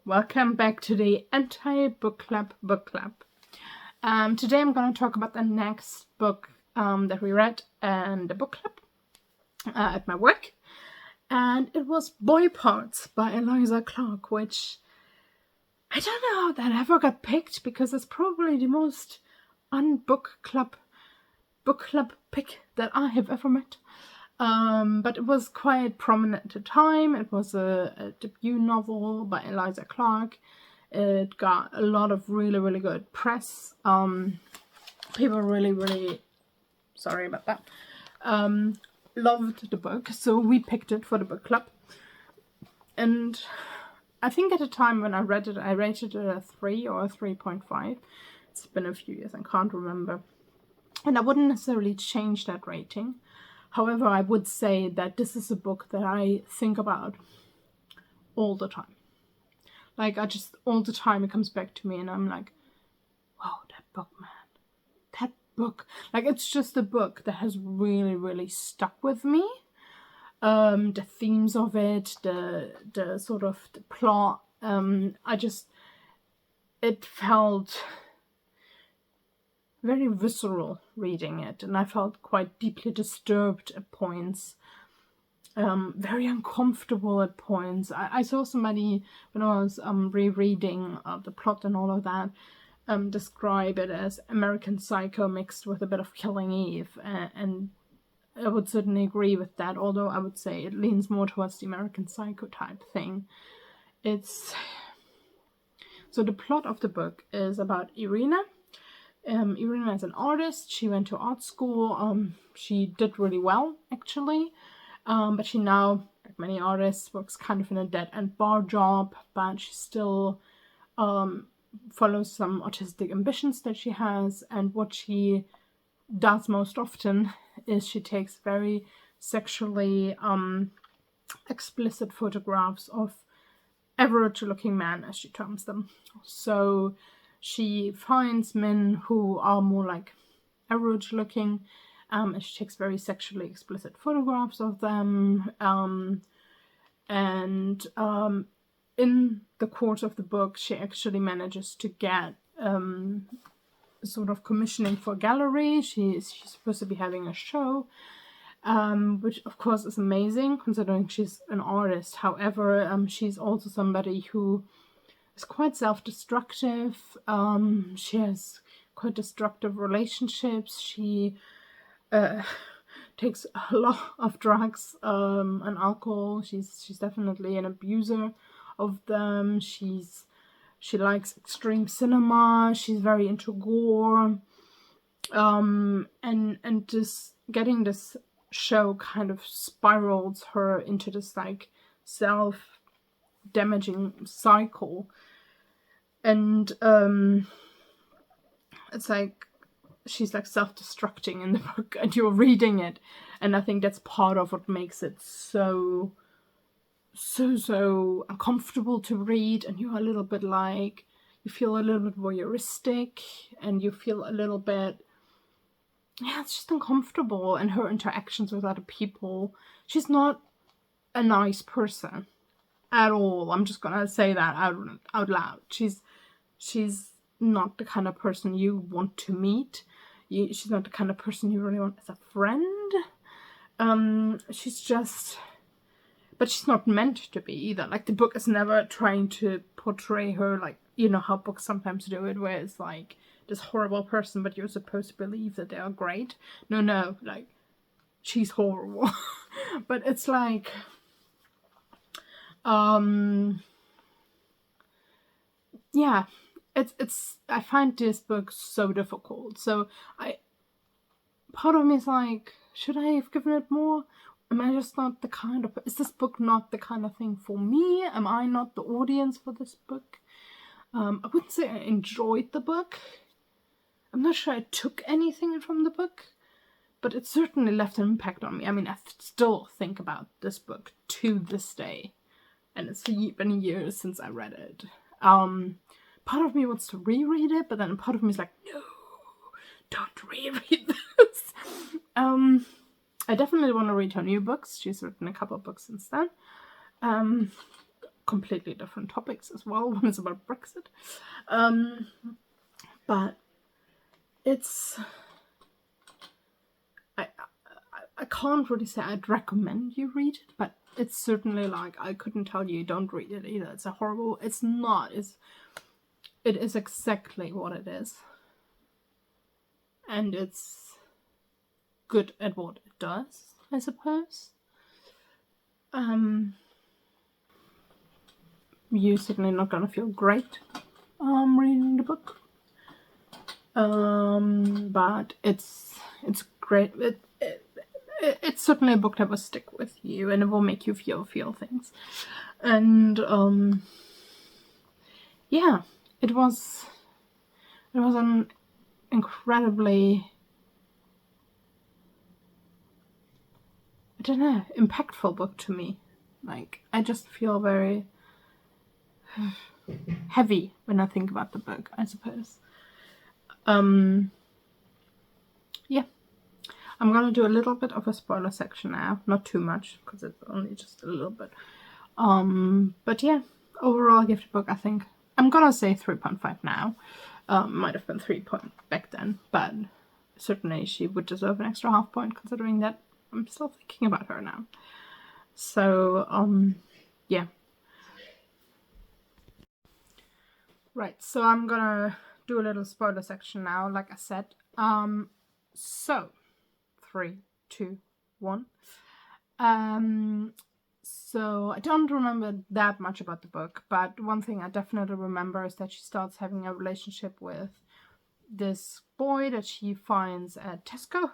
welcome back to the Anti-Book Club book club. Today I'm going to talk about the next book that we read in the book club at my work, and it was Boyparts by Eliza Clark, which I don't know how that ever got picked because it's probably the most book club pick that I have ever met. But it was quite prominent at the time. It was a debut novel by Eliza Clark. It got a lot of really good press. People really, sorry about that, loved the book, so we picked it for the book club. And I think at the time when I read it, I rated it a 3 or a 3.5. It's been a few years, I can't remember. And I wouldn't necessarily change that rating. However, I would say that this is a book that I think about all the time. Like, all the time it comes back to me and I'm like, wow, that book, man. That book. Like, it's just a book that has really stuck with me. The themes of it, the sort of the plot, it felt very visceral reading it, and I felt quite deeply disturbed at points, very uncomfortable at points. I saw somebody, when I was rereading the plot and all of that, describe it as American Psycho mixed with a bit of Killing Eve, and I would certainly agree with that, although I would say it leans more towards the American Psycho type thing. So the plot of the book is about Irina. Irina is an artist. She went to art school. She did really well, actually. But she now, like many artists, works kind of in a dead-end bar job. But she still follows some artistic ambitions that she has. And what she does most often is she takes very sexually explicit photographs of average-looking men, as she terms them. So she finds men who are more like average looking, and she takes very sexually explicit photographs of them. In the course of the book, she actually manages to get sort of commissioning for a gallery. She's supposed to be having a show, which of course is amazing considering she's an artist. However, she's also somebody who is quite self-destructive. She has quite destructive relationships. She takes a lot of drugs and alcohol. She's definitely an abuser of them. She likes extreme cinema. She's very into gore. And just getting this show kind of spirals her into this like self-damaging cycle. And it's like she's like self-destructing in the book, and you're reading it, and I think that's part of what makes it so uncomfortable to read. And you're a little bit like, you feel a little bit voyeuristic, and you feel a little bit, it's just uncomfortable. And her interactions with other people, she's not a nice person at all. I'm just gonna say that out loud. She's not the kind of person you want to meet. She's not the kind of person you really want as a friend. But she's not meant to be either. Like, the book is never trying to portray her like, you know how books sometimes do it, where it's like this horrible person, but you're supposed to believe that they are great. No, like, she's horrible. But it's like, yeah, it's I find this book so difficult. So part of me is like, should I have given it more? Am I just not the kind of, is this book not the kind of thing for me? Am I not the audience for this book? I wouldn't say I enjoyed the book. I'm not sure I took anything from the book, but it certainly left an impact on me. I mean, I still think about this book to this day, and it's been years since I read it. Part of me wants to reread it, but then part of me is like, no, don't reread this. I definitely want to read her new books. She's written a couple of books since then. completely different topics as well. One is about Brexit. But it's... I can't really say I'd recommend you read it, but it's certainly like, I couldn't tell you don't read it either. It's a horrible... It's not. It is exactly what it is. And it's good at what it does, I suppose. You're certainly not gonna feel great reading the book. But it's great. It's certainly a book that will stick with you, and it will make you feel things. And yeah, it was an incredibly, I don't know, impactful book to me. Like, I just feel very heavy when I think about the book, I suppose. Yeah. I'm gonna do a little bit of a spoiler section now. Not too much, because it's only just a little bit. But yeah, overall I give the book, I think, I'm gonna say 3.5 now. Might have been 3 point back then, but certainly she would deserve an extra half point, considering that I'm still thinking about her now. So, yeah. Right, so I'm gonna do a little spoiler section now, like I said. So 3, 2, 1. So I don't remember that much about the book, but one thing I definitely remember is that she starts having a relationship with this boy that she finds at Tesco.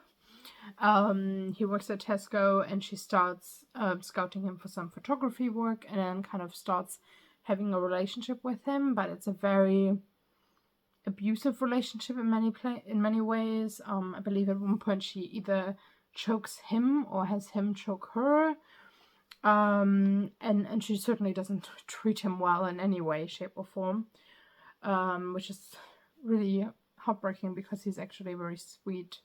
He works at Tesco, and she starts scouting him for some photography work, and then kind of starts having a relationship with him, but it's a very abusive relationship in many ways. I believe at one point she either chokes him or has him choke her. And she certainly doesn't treat him well in any way, shape, or form. Which is really heartbreaking, because he's actually a very sweet,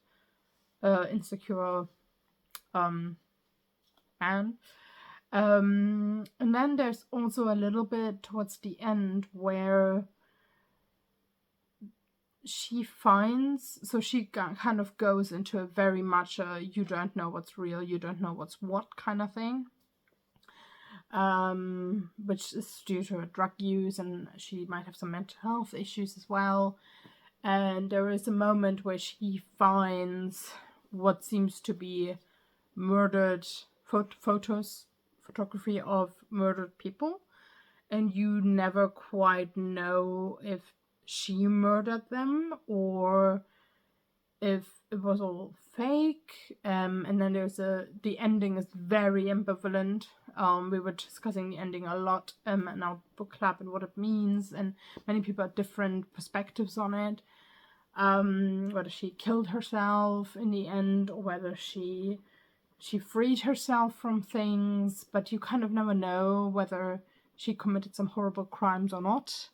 insecure man. And then there's also a little bit towards the end where she finds, so she kind of goes into a very much you don't know what's real, you don't know what's what kind of thing, which is due to her drug use, and she might have some mental health issues as well. And there is a moment where she finds what seems to be murdered photography of murdered people, and you never quite know if she murdered them or if it was all fake. And then there's the ending is very ambivalent. We were discussing the ending a lot in our book club and what it means, and many people have different perspectives on it. Whether she killed herself in the end, or whether she freed herself from things, but you kind of never know whether she committed some horrible crimes or not.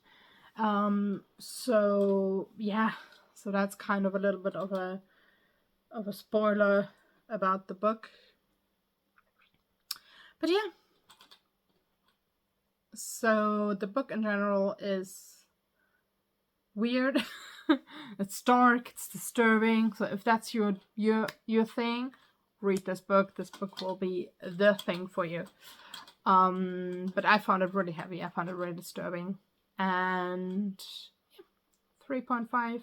So yeah, so that's kind of a little bit of a spoiler about the book. But yeah, so the book in general is weird. It's dark, it's disturbing. So if that's your thing, read this book. This book will be the thing for you. But I found it really heavy. I found it really disturbing. And yeah, 3.5.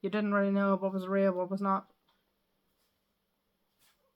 You didn't really know what was real, what was not.